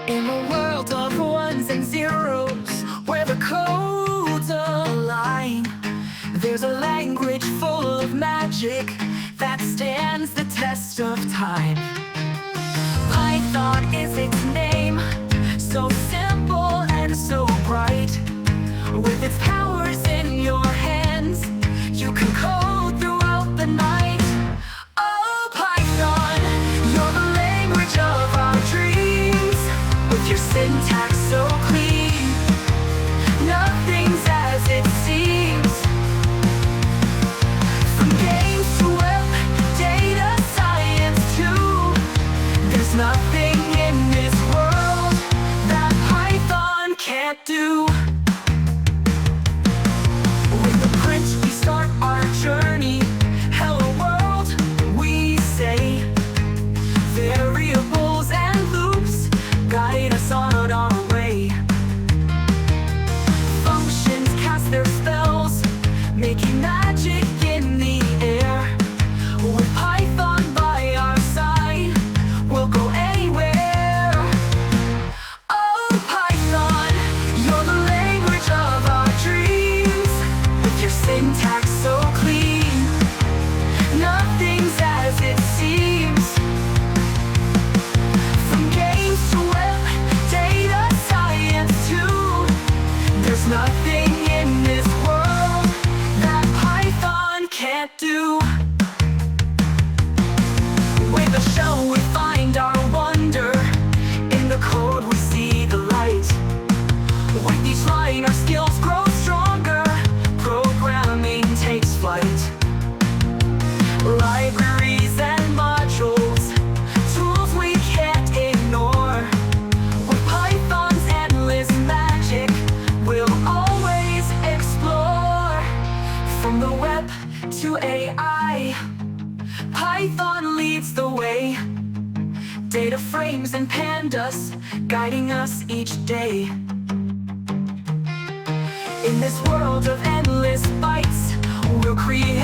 In a world of ones and zeros, where the codes align, there's a language full of magic that stands the test of time. Python is its name, so simple and so bright. With its powers in your hands, you can code throughout the night. Oh, Python, you're the language of our dreams. With your syntax so clean, nothing's as it seems. From games to web, data science too, there's nothing in this world that Python can't do. With the print we start our journey. Hello world, we say. Variables and loops guide us on our way. Functions cast their spells, making magic in the air. With Python by our side, we'll go anywhere. Oh, Python, you're the language of our dreams. With your syntax so clean, nothing's as it seems. From games to web, data science too, there's nothing in this world that Python can't do. With a shell we find our wonder, in the code we see the light. With each line our skills grow stronger, programming takes flight. Libraries and modules, tools we can't ignore. With Python's endless magic, we'll always explore. From the web to AI, Python leads the way. Data frames and pandas guiding us each day. In this world of endless bytes, we'll create